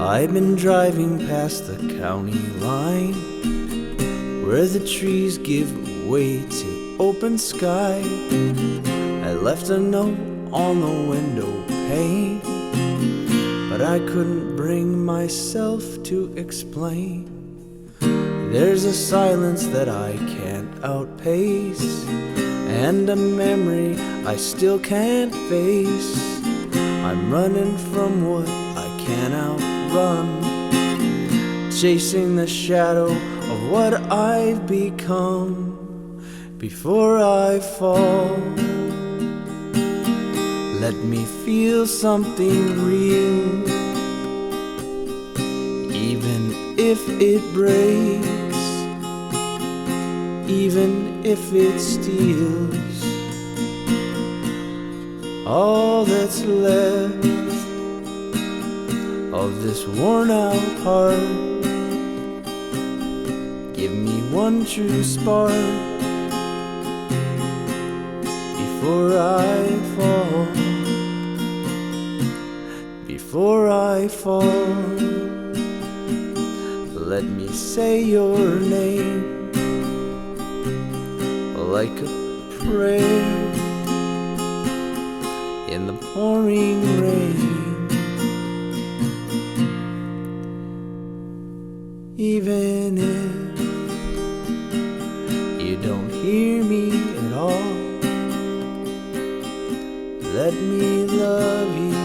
I've been driving past the county line, where the trees give way to open sky. I left a note on the window pane, but I couldn't bring myself to explain. There's a silence that I can't outpace, and a memory I still can't face. I'm running from what I can't outrun, chasing the shadow of what I've become. Before I fall, let me feel something real, even if it breaks, even if it steals all that's left of this worn out heart. Give me one true spark before I fall, before I fall. Let me say your name like a prayer in the pouring rain. Even if you don't hear me at all, let me love you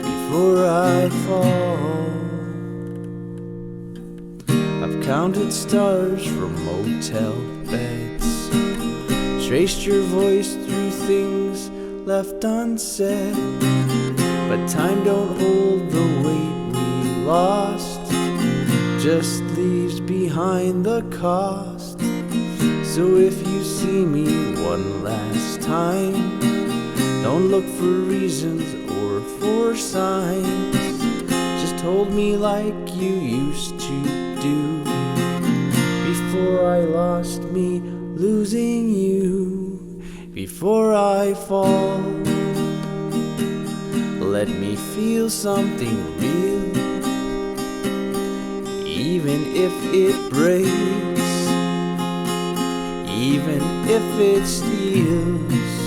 before I fall. I've counted stars from motel beds, traced your voice through things left unsaid, but time don't hold the weight we lost, just leaves behind the cost. So if you see me one last time, don't look for reasons or for signs, just hold me like you used to do, before I lost me losing you. Before I fall, let me feel something real, even if it breaks, even if it steals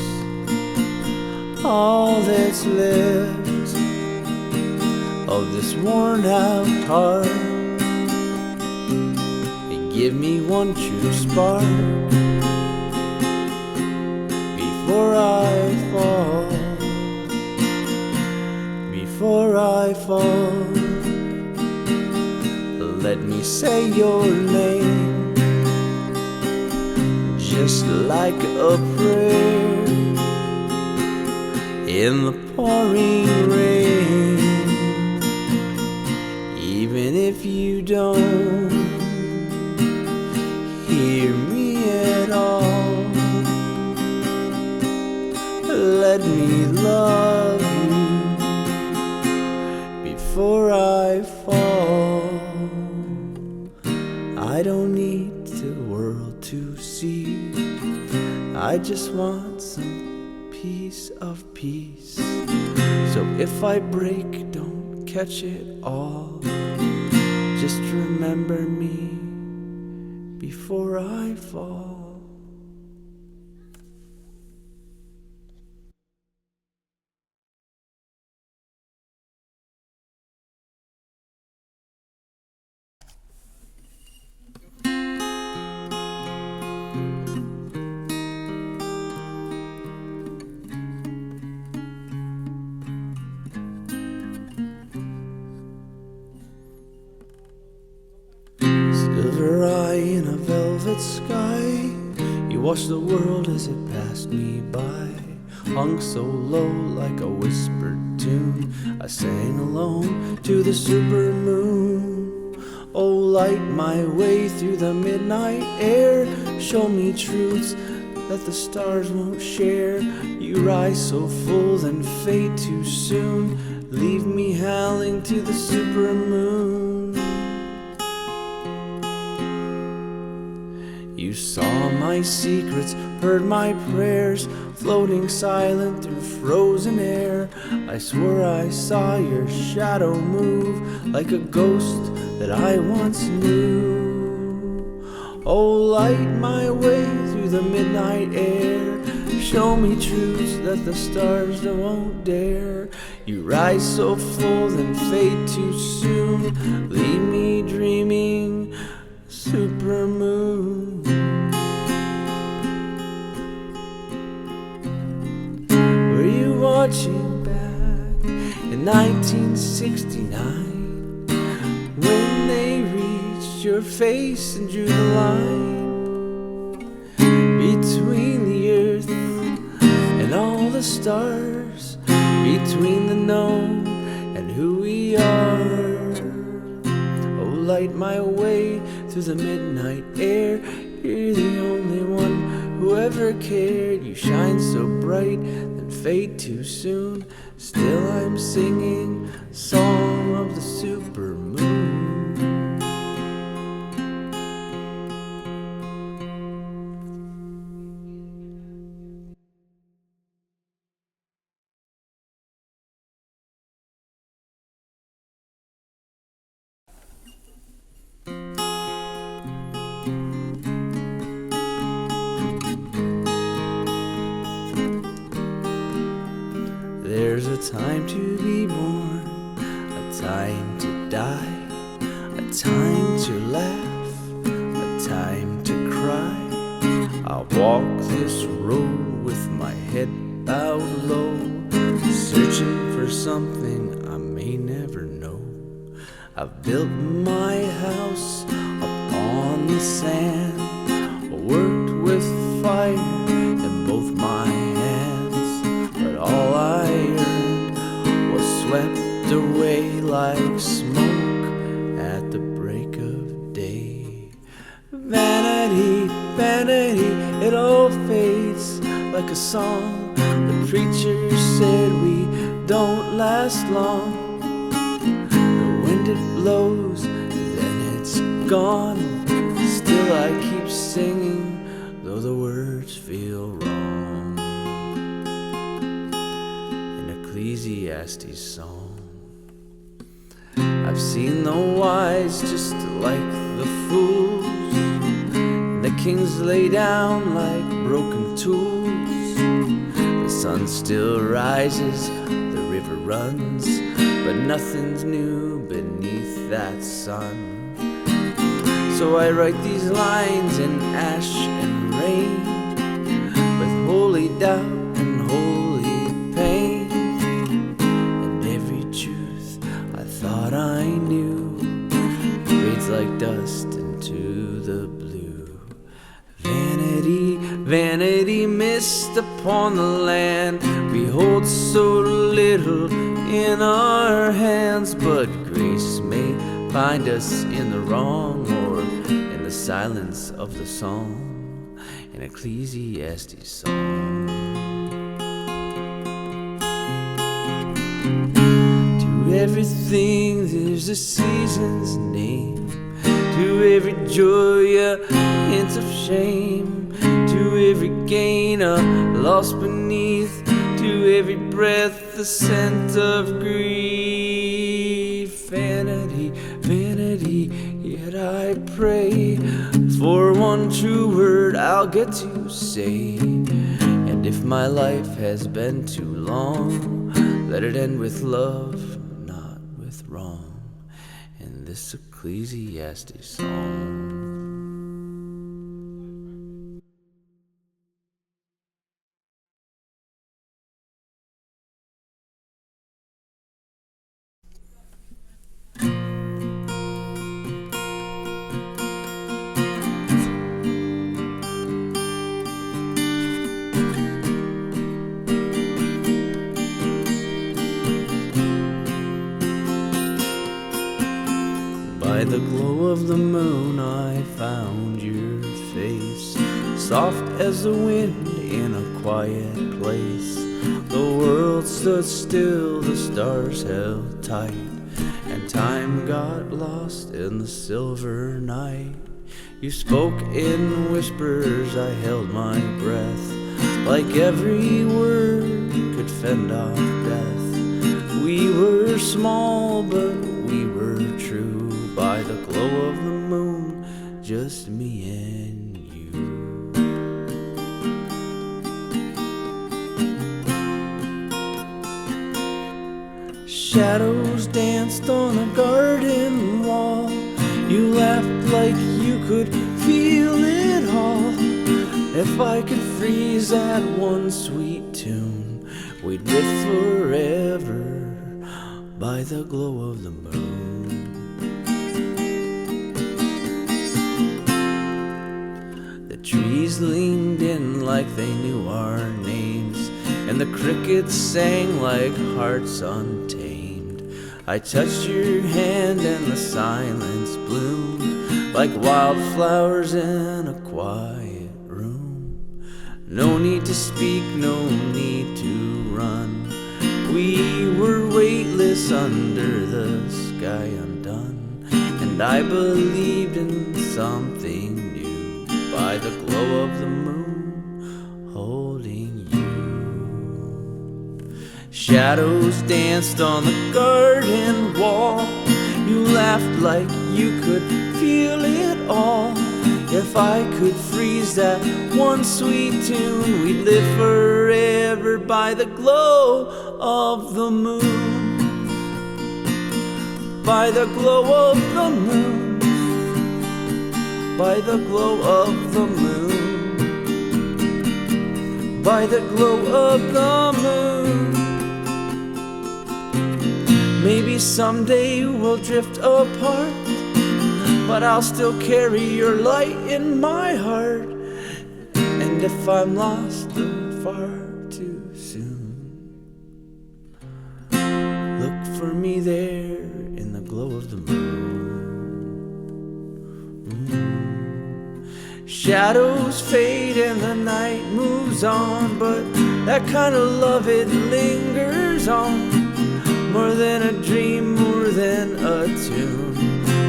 all that's left of this worn out heart. Give me one true spark before I fall, before I fall. Let me say your name just like a prayer in the pouring rain. Even if you don't hear me at all, let me love you before I fall. I don't need the world to see, I just want some piece of peace. So if I break, don't catch it all, just remember me before I fall. Silver eye in a velvet sky, you watched the world as it passed me by. Hung so low like a whispered tune, I sang alone to the super moon. Oh, light my way through the midnight air, show me truths that the stars won't share. You rise so full then fade too soon, leave me howling to the super moon. You You saw my secrets, heard my prayers, floating silent through frozen air. I swore I saw your shadow move like a ghost that I once knew. Oh, light my way through the midnight air. Show me truths that the stars won't dare. You rise so full, then fade too soon. Leave me dreaming, supermoon. Were you watching back in 1969 when they reached your face and drew the line between the earth and all the stars, between the known and who we are? Oh, light my way through the midnight air. You're the only one who ever cared. You shine so bright, then fade too soon. Still I'm singing a song of the supermoon. There's a time to be born, a time to die, a time to laugh, a time to cry. I'll walk this road with my head bowed low, searching for something I may never know. I've built my house upon the sand, worked with fire in both my hands, but all I earned was swept away like smoke at the break of day. Vanity, vanity, it all fades like a song. The preacher said we don't last long. The wind it blows, then it's gone. Still I keep singing, though the words feel wrong. An Ecclesiastes Song. I've seen the wise just like the fools, and the kings lay down like broken tools. The sun still rises, the river runs, but nothing's new beneath that sun. So I write these lines in ash and rain, with holy doubt and holy pain. And every truth I thought I knew fades like dust into the blue. Vanity, vanity, mist upon the land. We hold so little in our hands, but grace may find us in the wrong, or in the silence of the song. An Ecclesiastes Song. To everything there's a season's name, to every joy a hint of shame, to every gain a loss beneath, to every breath the scent of grief. Vanity, vanity, yet I pray for one true word I'll get to say. And if my life has been too long, let it end with love, not with wrong. In this Ecclesiastes Song. By the glow of the moon I found your face, soft as the wind in a quiet place. The world stood still, the stars held tight, and time got lost in the silver night. You spoke in whispers, I held my breath, like every word could fend off death. We were small, but we were true, by the glow of the moon, just me and you. Shadows danced on a garden wall. You laughed like you could feel it all. If I could freeze that one sweet tune, we'd live forever by the glow of the moon. The trees leaned in like they knew our names, and the crickets sang like hearts untamed. I touched your hand and the silence bloomed like wildflowers in a quiet room. No need to speak, no need to run. We were weightless under the sky undone, and I believed in something new, by the glow of the moon, holding you. Shadows danced on the garden wall. You laughed like you could feel it all. If I could freeze that one sweet tune, we'd live forever by the glow of the moon. By the glow of the moon. By the glow of the moon. By the glow of the moon. Maybe someday we'll drift apart, but I'll still carry your light in my heart. And if I'm lost far too soon, look for me there in the glow of the moon. Shadows fade and the night moves on, but that kind of love, it lingers on. More than a dream, more than a tune,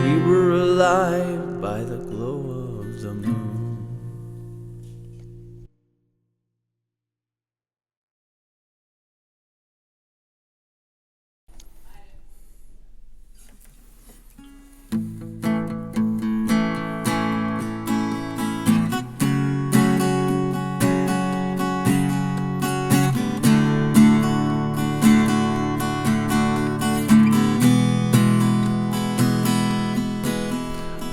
we were alive by the glow of the moon.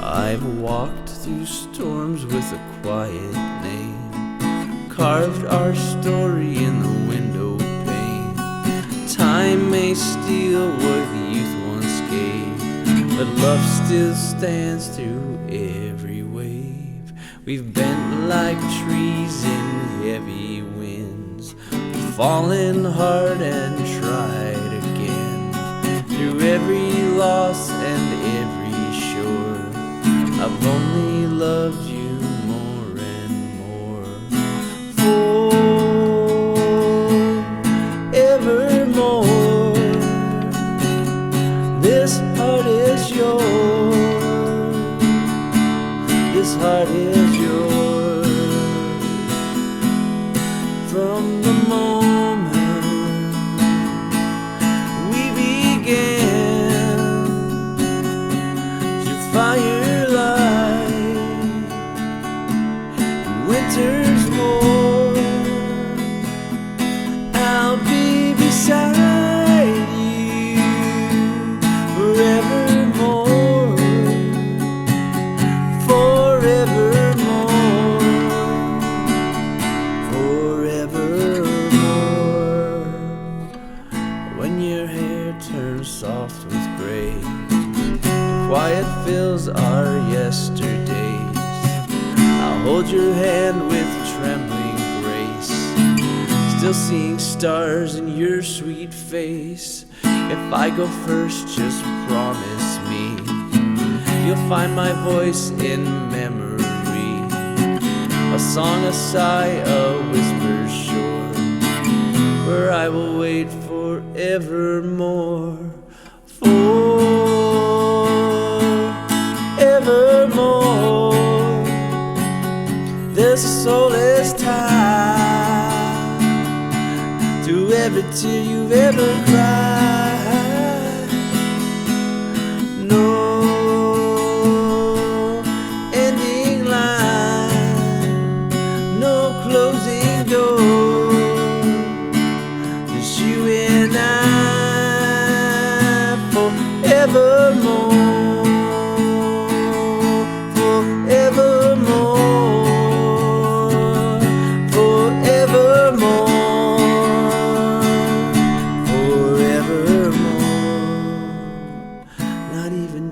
I've walked through storms with a quiet name, carved our story in the window pane. Time may steal what youth once gave, but love still stands through every wave. We've bent like trees in heavy winds, fallen hard and tried again. Through every loss and every shore, I've only loved you more and more. Forevermore, this heart is yours. This heart is yours. From the moment we began to fire winter's warm, I'll be beside you forevermore, forevermore, forevermore. When your hair turns soft with gray, and quiet fills our yesterdays, I'll hold your hand with trembling grace, still seeing stars in your sweet face. If I go first, just promise me you'll find my voice in memory, a song, a sigh, a whisper short, where I will wait forevermore, forevermore. to every tear you've ever cried. No ending line, no closing door, just you and I forevermore.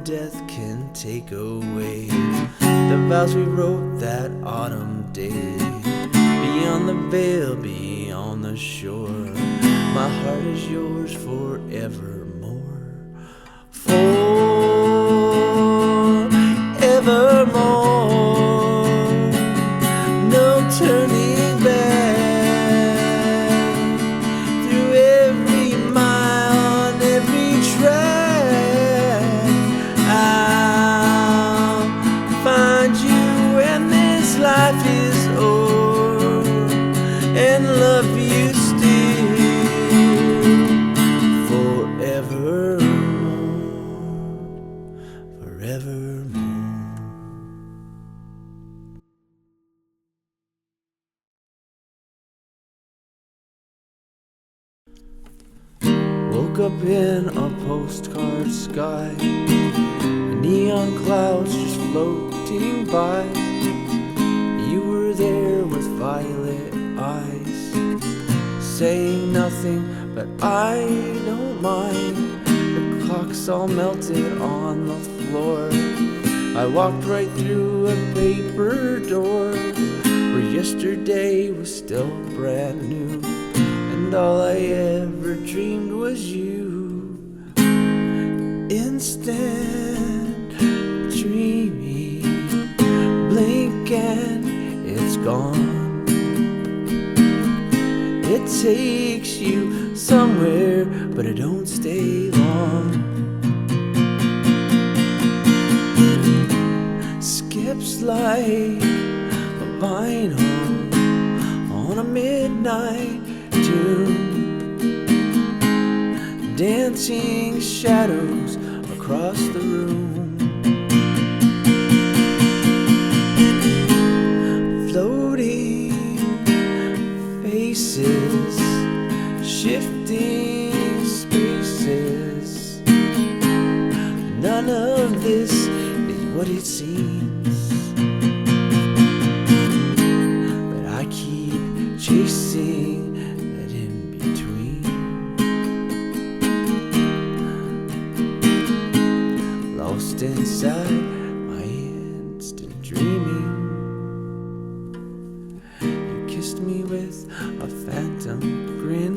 Death can take away the vows we wrote that autumn day. Beyond the veil, beyond the shore, my heart is yours forevermore. Forevermore, no turning back. Through every mile, on every track, I'll find you when this life is o'er, and love you still forevermore, forevermore. Woke up in a postcard sky, neon clouds just floating by. You were there with violet eyes, saying nothing, but I don't mind. The clocks all melted on the floor. I walked right through a paper door where yesterday was still brand new, and all I ever dreamed was you. Instant dreaming, blink and it's gone. It takes you somewhere, but it don't stay long. Skips like a vinyl on a midnight tune, dancing shadows across the room. Floating faces, shifting spaces. None of this is what it seems, but I keep chasing that in between. Lost inside my instant dreaming. You kissed me with a phantom grin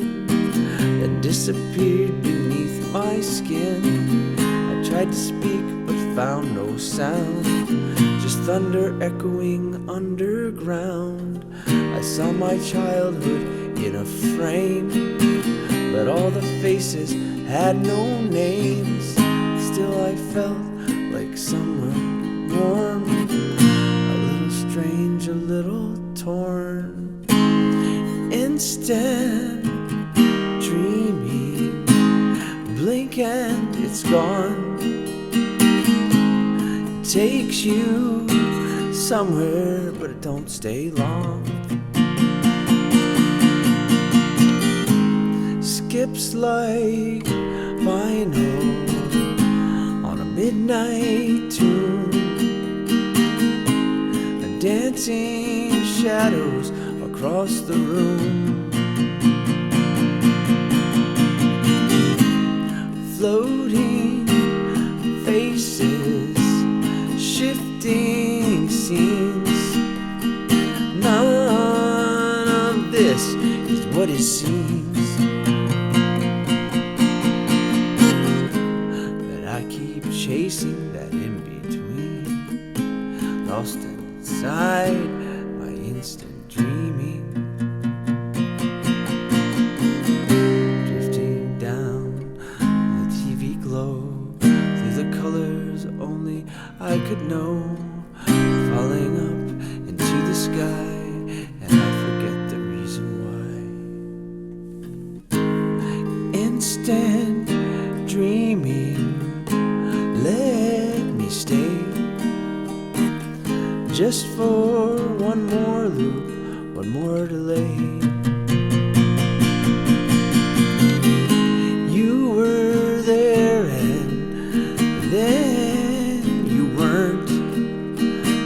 that disappeared beneath my skin. I tried to speak but found no sound, just thunder echoing underground. I saw my childhood in a frame, but all the faces had no names. Still I felt like somewhere warm, a little strange, a little torn. Instant dreaming, blink and it's gone. It takes you somewhere, but it don't stay long. Skips like vinyl on a midnight tune, and dancing shadows across the room. Floating faces, shifting scenes. None of this is what it seems, but I keep chasing that in between. Lost inside my instant dreaming, drifting down the TV globe through the colors only I could know, falling up into the sky, and I forget the reason why. stand dreaming. Let me stay just for one more loop, one more delay. You were there and then you weren't,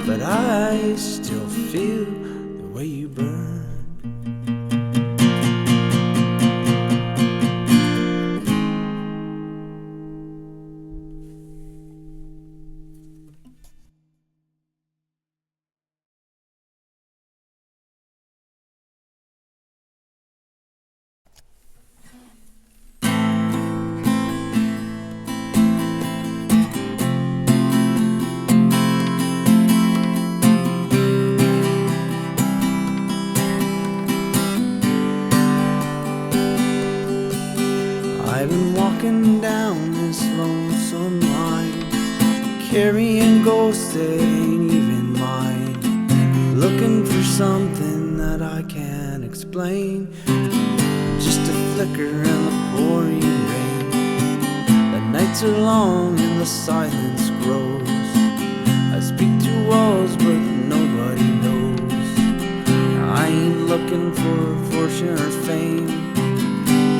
but I still feel the way you burn. I've been walking down this lonesome line, carrying ghosts that ain't even mine, looking for something that I can't explain, just a flicker in the pouring rain. The nights are long and the silence grows. I speak to walls but nobody knows. I ain't looking for fortune or fame,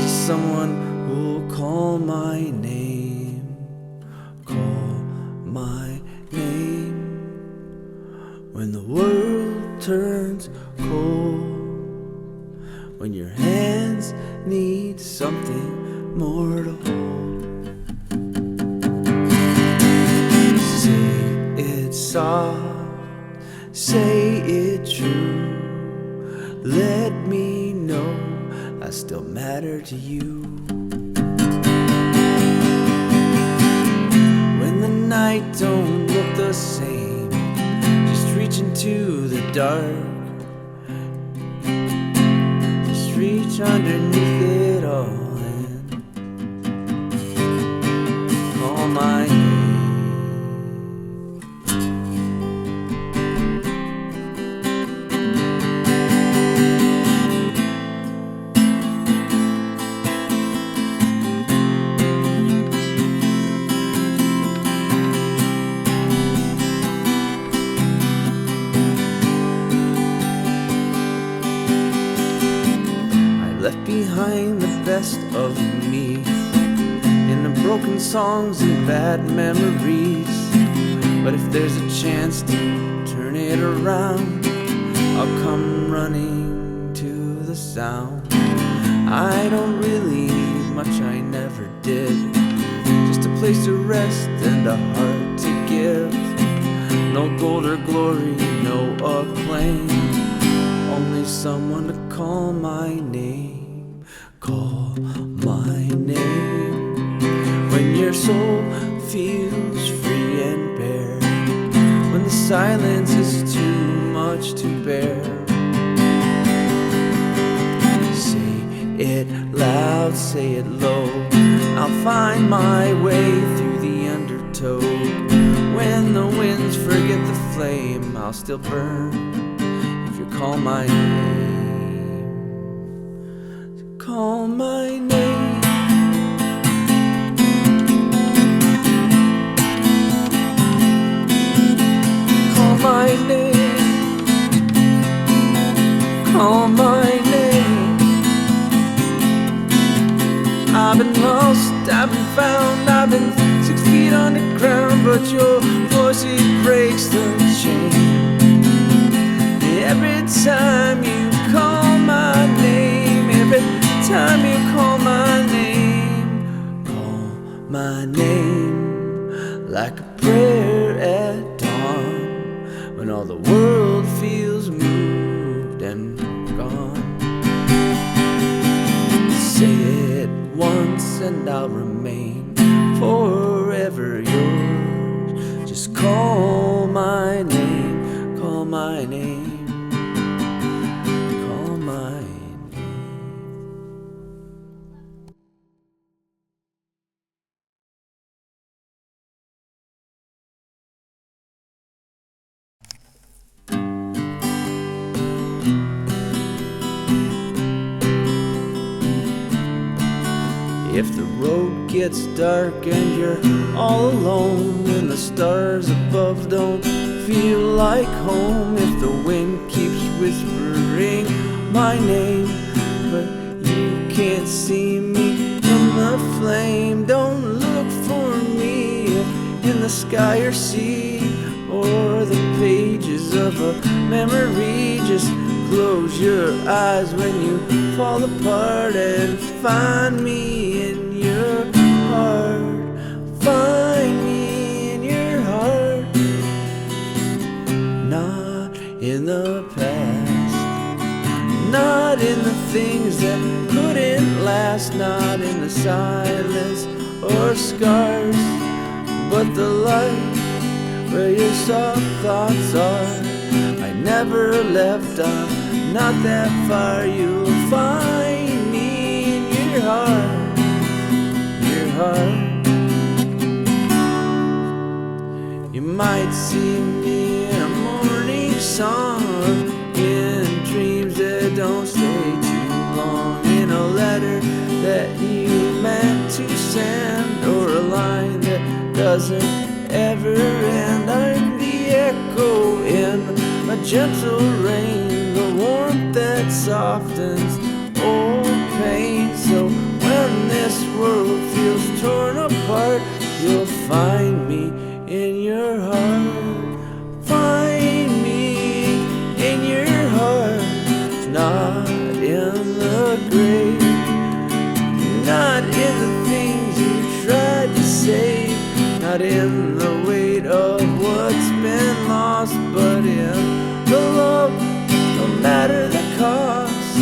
just someone who'll call my name, call my name. When the world turns cold, when your hands need something more to hold. Say it soft, say it true, let me know I still matter to you. Night don't look the same, just reach into the dark, just reach underneath it all and call my name. Left behind the best of me in the broken songs and bad memories. But if there's a chance to turn it around, I'll come running to the sound. I don't really need much, I never did, just a place to rest and a heart to give. No gold or glory, no acclaim, only someone to call my name, call my name. When your soul feels free and bare, when the silence is too much to bear, say it loud, say it low, I'll find my way through the undertow. When the winds forget the flame, I'll still burn if you call my name. Call my name. Call my name. Call my name. I've been lost, I've been found, I've been 6 feet underground, but your voice, it breaks the chain. Every time you call my name, every time you call my name, like a prayer at dawn, when all the world feels moved and gone. Say it once and I'll remain forever yours. Just call my name, call my name. If the road gets dark and you're all alone, and the stars above don't feel like home, if the wind keeps whispering my name but you can't see me in the flame, don't look for me in the sky or sea or the pages of a memory. Just close your eyes when you fall apart and find me in your heart. Find me in your heart. Not in the past, not in the things that couldn't last, not in the silence or scars, but the light where your soft thoughts are. I never left, I'm not that far. You'll find me in your heart, your heart. You might see me in a morning song, or in dreams that don't stay too long, in a letter that you meant to send, or a line that doesn't ever end. I'm the echo in a gentle rain, the warmth that softens old pain. So when this world feels torn apart, you'll find me in your heart. Find me in your heart. Not in the grave, not in the things you tried to save, not in the weight of what's been lost, but in the love, no matter the cost.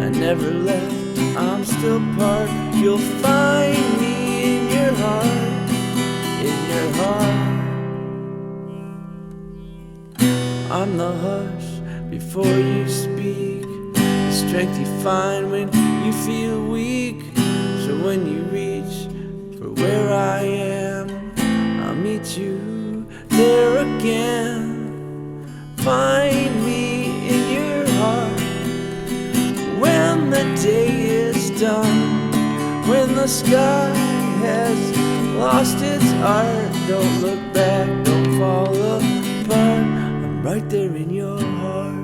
I never left, I'm still part. You'll find me in your heart, in your heart. I'm the hush before you speak, the strength you find when you feel weak. So when you reach for where I am, I'll meet you there again. Find me in your heart when the day is done, when the sky has lost its art. Don't look back, don't fall apart. I'm right there in your heart.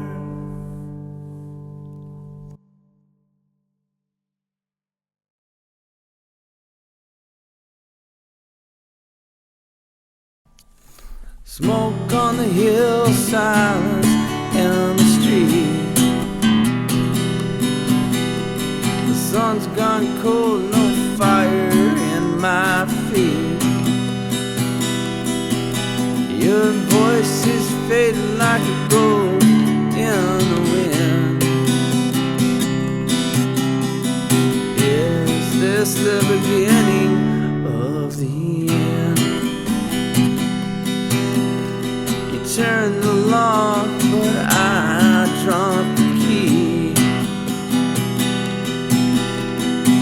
Smoke on the hill, silence in the street. The sun's gone cold, no fire in my feet. Your voice is fading like a ghost in the wind. Is this the beginning of the end? Turn the lock, but I dropped the key.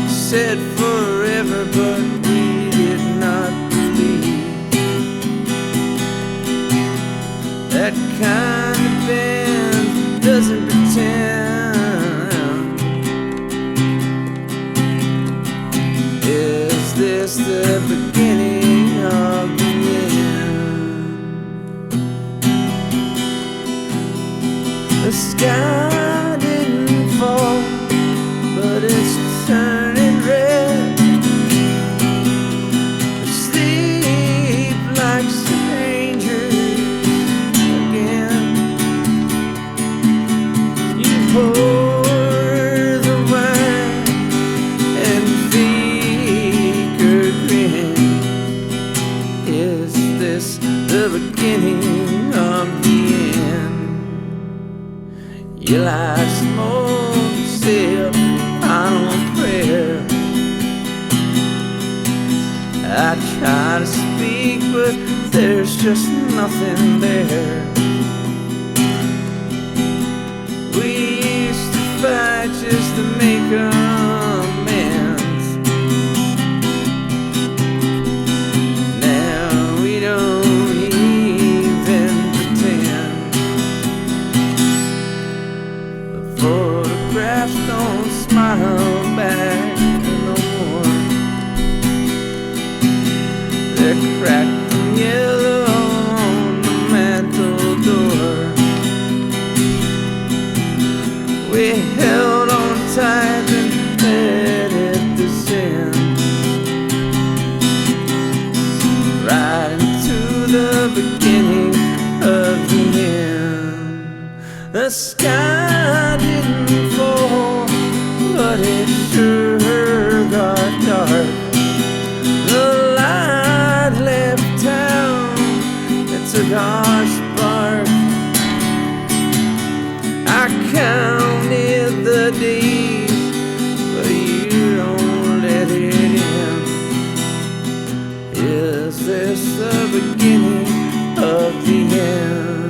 Said forever, but we did not believe. That kind of band doesn't pretend. Is this the beginning of the end? The sky didn't fall, but it's turning red. We sleep like strangers again. You pour the wine and fake a grin. Is this the beginning of the end? You like smoke, still final prayer. I try to speak, but there's just nothing there. We used to fight just to make amends. Now we don't even pretend. The photographs don't smile back no more. car spark. I counted the days, but you don't let it in. Is this the beginning of the end?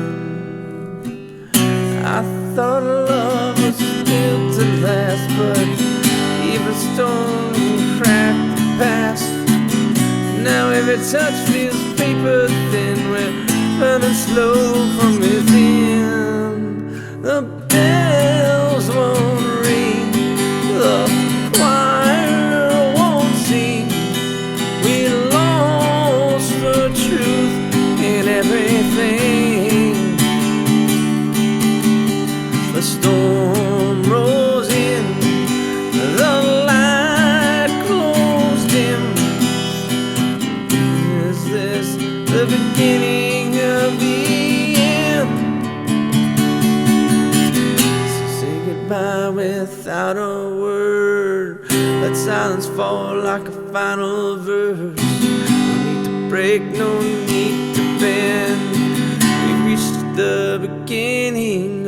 I thought love was built to last, but even stone can crack the past. Now every touch feels paper thin, we're burning slow from within. The bells won't ring, the choir won't sing. We lost the truth in everything. The storm rolls in, the light grows dim. Is this the beginning of the end? So say goodbye without a word. Let silence fall like a final verse. No need to break, no need to bend. We reached the beginning